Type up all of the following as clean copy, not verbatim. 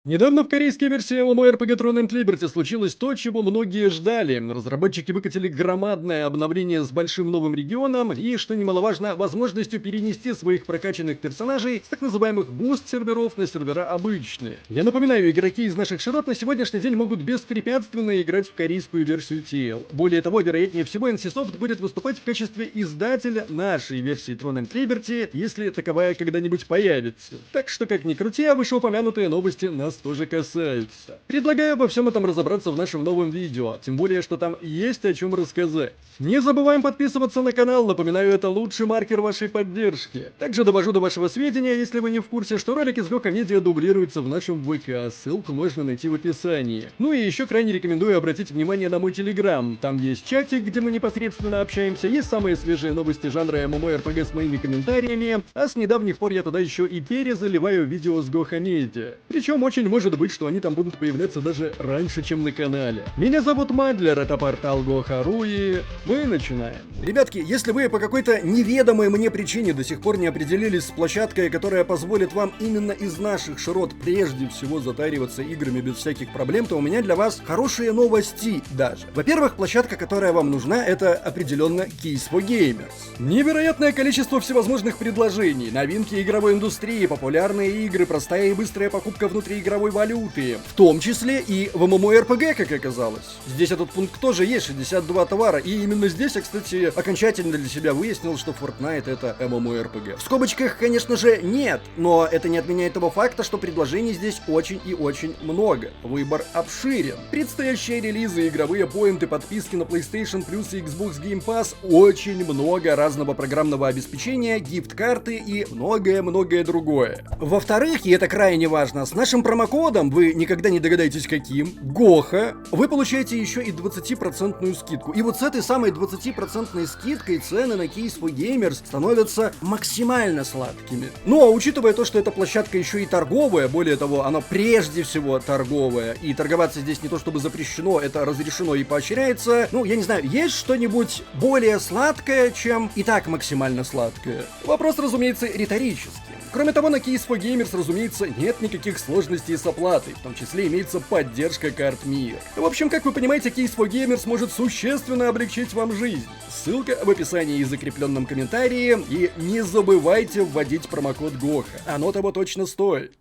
Недавно в корейской версии MMORPG Throne and Liberty случилось то, чего многие ждали. Разработчики выкатили громадное обновление с большим новым регионом и, что немаловажно, возможностью перенести своих прокачанных персонажей с так называемых буст-серверов на сервера обычные. Я напоминаю, игроки из наших широт на сегодняшний день могут беспрепятственно играть в корейскую версию TL. Более того, вероятнее всего, NCSoft будет выступать в качестве издателя нашей версии Throne and Liberty, если таковая когда-нибудь появится. Так что, как ни крути, а вышеупомянутые новости нас тоже касаются. Предлагаю обо всем этом разобраться в нашем новом видео, тем более, что там есть о чем рассказать. Не забываем подписываться на канал, напоминаю, это лучший маркер вашей поддержки. Также довожу до вашего сведения, если вы не в курсе, что ролики с Гокомедиа дублируются в нашем ВК, ссылку можно найти в описании. Ну и еще крайне рекомендую обратить внимание на мой Телеграм, там есть чатик, где мы непосредственно общаемся, есть самые свежие новости жанра MMORPG с моими комментариями, а с недавних пор я туда еще и перезаливаю видео с Гохомедиа. Причем очень может быть, что они там будут появляться даже раньше, чем на канале. Меня зовут Мадлер, это портал Гохару, и мы начинаем. Ребятки, если вы по какой-то неведомой мне причине до сих пор не определились с площадкой, которая позволит вам именно из наших широт прежде всего затариваться играми без всяких проблем, то у меня для вас хорошие новости даже. Во-первых, площадка, которая вам нужна, это определенно Keys for Gamers. Невероятное количество всевозможных предложений, новинки игровой индустрии, популярные игры, простая и быстрая покупка внутриигровой валюты, в том числе и в MMORPG, как оказалось. Здесь этот пункт тоже есть, 62 товара, и именно здесь я, кстати, окончательно для себя выяснил, что Fortnite это MMORPG. В скобочках, конечно же, нет, но это не отменяет того факта, что предложений здесь очень и очень много. Выбор обширен. Предстоящие релизы, игровые поинты, подписки на PlayStation Plus и Xbox Game Pass, очень много разного программного обеспечения, гифт-карты и многое-многое другое. Во-вторых, и это крайне важно, с нашим промокодом, вы никогда не догадаетесь каким, ГОХА, вы получаете еще и 20% скидку. И вот с этой самой 20% скидкой цены на Keys for Gamers становятся максимально сладкими. Ну а учитывая то, что эта площадка еще и торговая, более того, она прежде всего торговая, и торговаться здесь не то чтобы запрещено, это разрешено и поощряется, ну я не знаю, есть что-нибудь более сладкое, чем и так максимально сладкое? Вопрос, разумеется, риторический. Кроме того, на Keys for Gamers, разумеется, нет никаких сложностей с оплатой, в том числе имеется поддержка карт МИР. В общем, как вы понимаете, Keys for Gamers может существенно облегчить вам жизнь. Ссылка в описании и закрепленном комментарии, и не забывайте вводить промокод ГОХА, оно того точно стоит.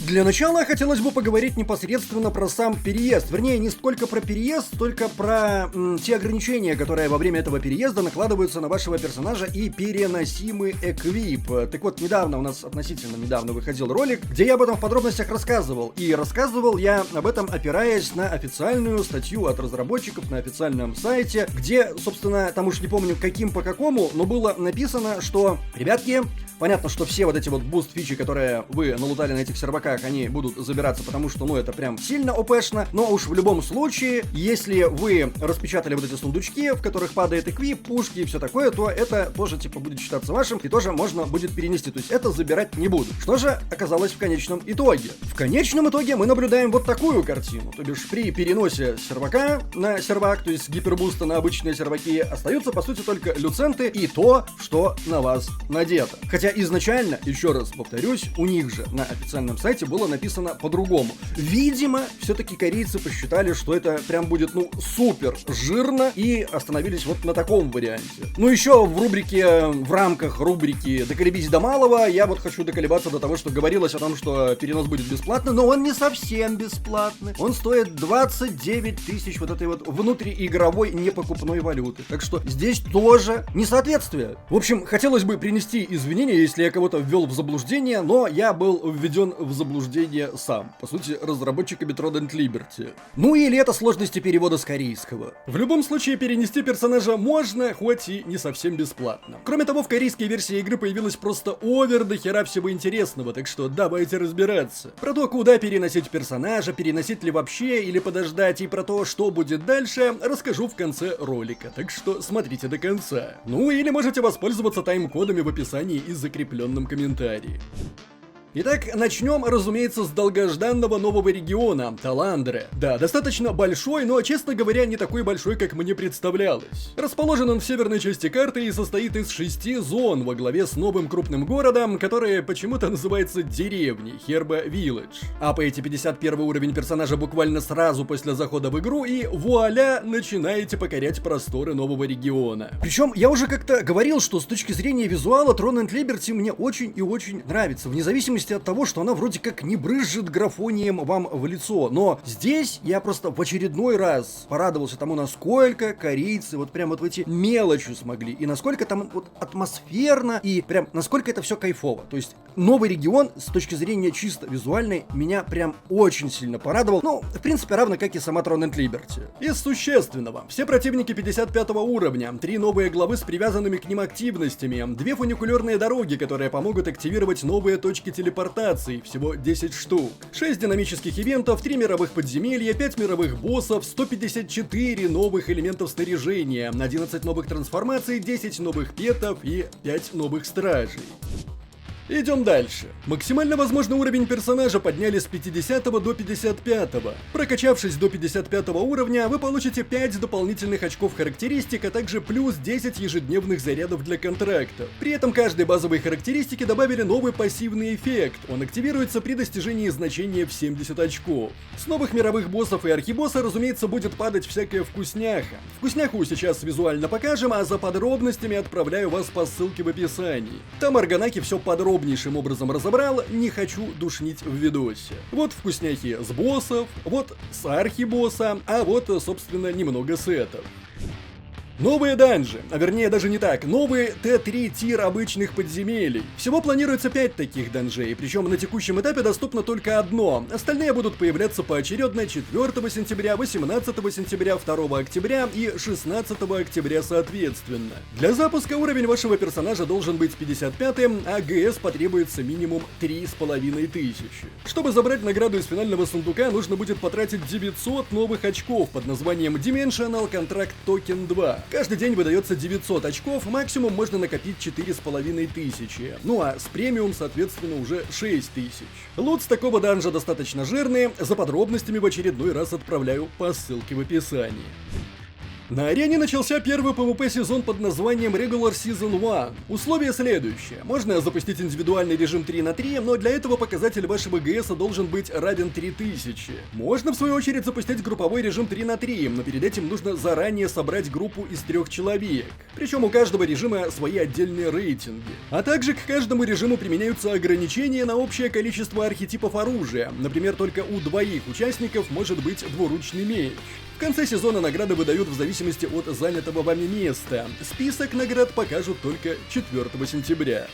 Для начала хотелось бы поговорить непосредственно про сам переезд. Вернее, не столько про переезд, столько про те ограничения, которые во время этого переезда накладываются на вашего персонажа и переносимый эквип. Так вот, недавно, у нас относительно недавно выходил ролик, где я об этом в подробностях рассказывал. И рассказывал я об этом, опираясь на официальную статью от разработчиков на официальном сайте, где, собственно, там уж не помню каким по какому, но было написано, что, ребятки, понятно, что все вот эти вот буст-фичи, которые вы налутали на этих серваках, они будут забираться, потому что, ну, это прям сильно ОПшно, но уж в любом случае, если вы распечатали вот эти сундучки, в которых падает эквип, пушки и все такое, то это тоже, типа, будет считаться вашим, и тоже можно будет перенести, то есть это забирать не буду. Что же оказалось в конечном итоге? В конечном итоге мы наблюдаем вот такую картину, то бишь при переносе сервака на сервак, то есть с гипербуста на обычные серваки, остаются, по сути, только люценты и то, что на вас надето. Хотя изначально, еще раз повторюсь, у них же на официальном сайте было написано по-другому. Видимо, все-таки корейцы посчитали, что это прям будет, ну, супер жирно, и остановились вот на таком варианте. Ну, еще в рамках рубрики «Доколебись до малого», я вот хочу доколебаться до того, что говорилось о том, что перенос будет бесплатный, но он не совсем бесплатный. Он стоит 29 тысяч вот этой вот внутриигровой непокупной валюты. Так что здесь тоже несоответствие. В общем, хотелось бы принести извинения, если я кого-то ввел в заблуждение, но я был введен в заблуждение сам. По сути, разработчиками Throne and Liberty. Ну или это сложности перевода с корейского. В любом случае, перенести персонажа можно, хоть и не совсем бесплатно. Кроме того, в корейской версии игры появилось просто овер до хера всего интересного, так что давайте разбираться. Про то, куда переносить персонажа, переносить ли вообще, или подождать, и про то, что будет дальше, расскажу в конце ролика, так что смотрите до конца. Ну или можете воспользоваться тайм-кодами в описании и закрепленном комментарии. Итак, начнем, разумеется, с долгожданного нового региона – Таландре. Да, достаточно большой, но, честно говоря, не такой большой, как мне представлялось. Расположен он в северной части карты и состоит из 6 зон во главе с новым крупным городом, который почему-то называется деревней – Херба Вилледж. Апаете 51 уровень персонажа буквально сразу после захода в игру и вуаля, начинаете покорять просторы нового региона. Причем я уже как-то говорил, что с точки зрения визуала Tron and Liberty мне очень и очень нравится, вне зависимости от того, что она вроде как не брызжет графонием вам в лицо. Но здесь я просто в очередной раз порадовался тому, насколько корейцы вот прям вот в эти мелочи смогли, и насколько там вот атмосферно, и прям насколько это все кайфово. То есть новый регион с точки зрения чисто визуальной меня прям очень сильно порадовал. Ну, в принципе, равно как и сама Tron and Liberty. Из существенного: все противники 55 уровня, 3 новые главы с привязанными к ним активностями, 2 фуникулерные дороги, которые помогут активировать новые точки телепортации, всего 10 штук, 6 динамических ивентов, 3 мировых подземелья, 5 мировых боссов, 154 новых элементов снаряжения, 11 новых трансформаций, 10 новых петов и 5 новых стражей. Идем дальше. Максимально возможный уровень персонажа подняли с 50 до 55. Прокачавшись до 55 уровня, вы получите 5 дополнительных очков характеристик, а также плюс 10 ежедневных зарядов для контрактов. При этом каждой базовой характеристике добавили новый пассивный эффект. Он активируется при достижении значения в 70 очков. С новых мировых боссов и архибосса, разумеется, будет падать всякая вкусняха. Вкусняху сейчас визуально покажем, а за подробностями отправляю вас по ссылке в описании. Там Арганаки все подробнейшим образом разобрал, не хочу душнить в видосе. Вот вкусняхи с боссов, вот с архибосса, а вот, собственно, немного сетов. Новые данжи, а вернее даже не так, новые Т3 тир обычных подземелий. Всего планируется 5 таких данжей, причем на текущем этапе доступно только одно. Остальные будут появляться поочередно 4 сентября, 18 сентября, 2 октября и 16 октября соответственно. Для запуска уровень вашего персонажа должен быть 55-м, а ГС потребуется минимум 3500. Чтобы забрать награду из финального сундука, нужно будет потратить 900 новых очков под названием Dimensional Contract Token 2. Каждый день выдается 900 очков, максимум можно накопить 4500. Ну а с премиум, соответственно, уже 6000. Лут с такого данжа достаточно жирный, за подробностями в очередной раз отправляю по ссылке в описании. На арене начался первый PvP сезон под названием Regular Season 1. Условие следующее. Можно запустить индивидуальный режим 3 на 3, но для этого показатель вашего ГСа должен быть равен 3000. Можно в свою очередь запустить групповой режим 3 на 3, но перед этим нужно заранее собрать группу из 3 человек. Причем у каждого режима свои отдельные рейтинги. А также к каждому режиму применяются ограничения на общее количество архетипов оружия. Например, только у 2 участников может быть двуручный меч. В конце сезона награды выдают в зависимости от занятого вами места. Список наград покажут только 4 сентября.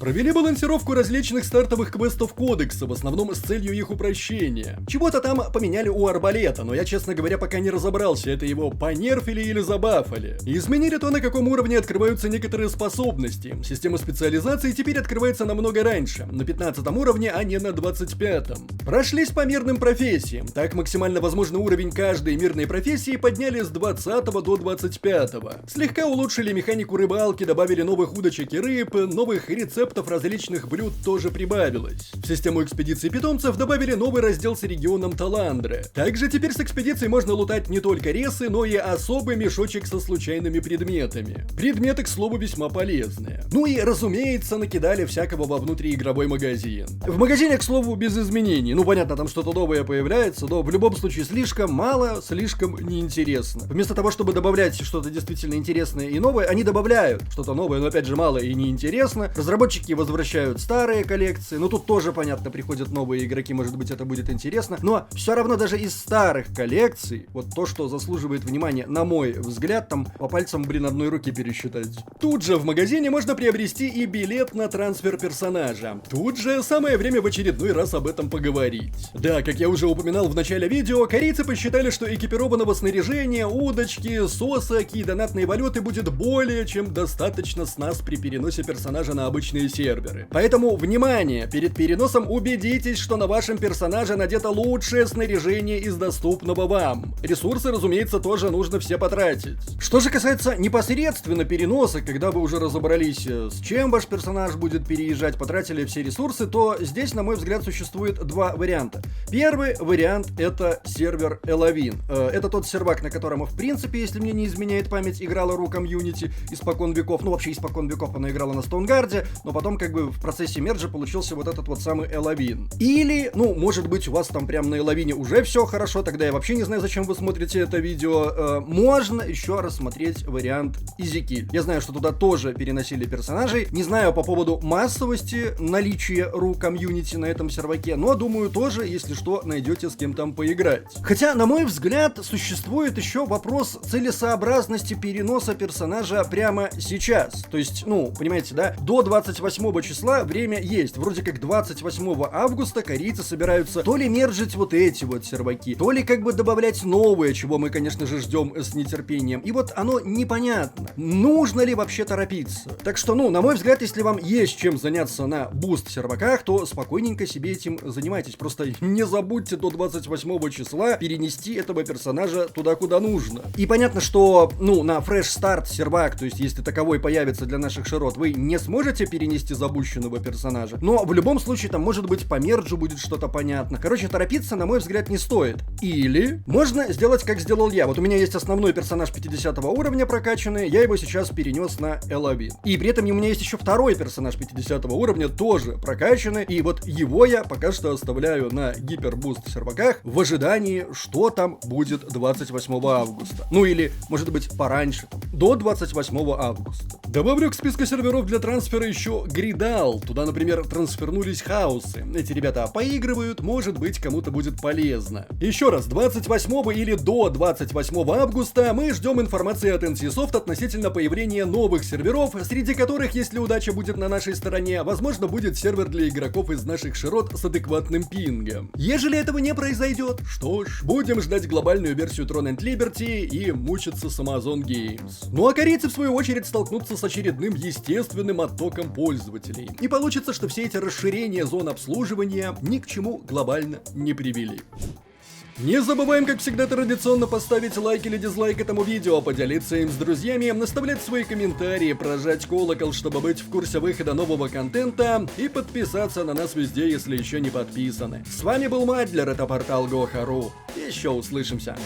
Провели балансировку различных стартовых квестов кодекса, в основном с целью их упрощения. Чего-то там поменяли у арбалета, но я, честно говоря, пока не разобрался, это его понерфили или забафали. Изменили то, на каком уровне открываются некоторые способности. Система специализации теперь открывается намного раньше, на 15 уровне, а не на 25-м. Прошлись по мирным профессиям. Так максимально возможный уровень каждой мирной профессии подняли с 20 до 25-го. Слегка улучшили механику рыбалки, добавили новых удочек и рыб, новых рецептов различных блюд тоже прибавилось. В систему экспедиции питомцев добавили новый раздел с регионом Таландре. Также теперь с экспедицией можно лутать не только ресы, но и особый мешочек со случайными предметами. Предметы, к слову, весьма полезные. Ну и, разумеется, накидали всякого во внутриигровой магазин. В магазине, к слову, без изменений. Ну, понятно, там что-то новое появляется, но в любом случае слишком мало, слишком неинтересно. Вместо того, чтобы добавлять что-то действительно интересное и новое, они добавляют что-то новое, но опять же мало и неинтересно. Разработчики возвращают старые коллекции, но тут тоже, понятно, приходят новые игроки, может быть, это будет интересно, но все равно даже из старых коллекций, вот то, что заслуживает внимания, на мой взгляд, там по пальцам, одной руки пересчитать. Тут же в магазине можно приобрести и билет на трансфер персонажа. Тут же самое время в очередной раз об этом поговорить. Да, как я уже упоминал в начале видео, корейцы посчитали, что экипированного снаряжения, удочки, сосок и донатные валюты будет более чем достаточно с нас при переносе персонажа на обычные другие серверы. Поэтому, внимание, перед переносом убедитесь, что на вашем персонаже надето лучшее снаряжение из доступного вам. Ресурсы, разумеется, тоже нужно все потратить. Что же касается непосредственно переноса, когда вы уже разобрались, с чем ваш персонаж будет переезжать, потратили все ресурсы, то здесь, на мой взгляд, существует два варианта. Первый вариант — это сервер Элавин. Это тот сервак, на котором, в принципе, если мне не изменяет память, играла ру комьюнити испокон веков. Ну, вообще, испокон веков она играла на Стоунгарде, но потом, как бы, в процессе мерджа получился вот этот вот самый Элавин. Или, ну, может быть, у вас там прям на Элавине уже все хорошо, тогда я вообще не знаю, зачем вы смотрите это видео. Можно еще рассмотреть вариант Изикиль. Я знаю, что туда тоже переносили персонажей. Не знаю по поводу массовости наличия ру комьюнити на этом серваке, но думаю, тоже, если что, найдете с кем там поиграть. Хотя, на мой взгляд, существует еще вопрос целесообразности переноса персонажа прямо сейчас. То есть, ну, понимаете, да, до 28 числа время есть. Вроде как 28 августа корейцы собираются то ли мерджить вот эти вот серваки, то ли как бы добавлять новые, чего мы, конечно же, ждем с нетерпением. И вот оно непонятно, нужно ли вообще торопиться. Так что, ну, на мой взгляд, если вам есть чем заняться на буст серваках, то спокойненько себе этим занимайтесь. Просто не забудьте до 28 числа перенести этого персонажа туда, куда нужно. И понятно, что, ну, на фреш старт сервак, то есть если таковой появится для наших широт, вы не сможете перенести запущенного персонажа. Но в любом случае там, может быть, по мерджу будет что-то понятно. Короче, торопиться, на мой взгляд, не стоит. Или можно сделать, как сделал я. Вот у меня есть основной персонаж 50 уровня прокачанный, я его сейчас перенес на Элавин. И при этом у меня есть еще второй персонаж 50 уровня, тоже прокачанный, и вот его я пока что оставляю на гипербуст серваках в ожидании, что там будет 28 августа. Ну или, может быть, пораньше, там, до 28 августа. Добавлю к списку серверов для трансфера еще Гридал. Туда, например, трансфернулись хаосы. Эти ребята поигрывают, может быть, кому-то будет полезно. Еще раз, 28 или до 28 августа мы ждем информации от NCSoft относительно появления новых серверов, среди которых, если удача будет на нашей стороне, возможно, будет сервер для игроков из наших широт с адекватным пингом. Ежели этого не произойдет, что ж, будем ждать глобальную версию Throne and Liberty и мучиться с Amazon Games. Ну а корейцы, в свою очередь, столкнутся с очередным естественным оттоком пользователей. И получится, что все эти расширения зон обслуживания ни к чему глобально не привели. Не забываем, как всегда, традиционно поставить лайк или дизлайк этому видео, поделиться им с друзьями, наставлять свои комментарии, прожать колокол, чтобы быть в курсе выхода нового контента, и подписаться на нас везде, если еще не подписаны. С вами был Мадлер, это портал Goharu. Еще услышимся.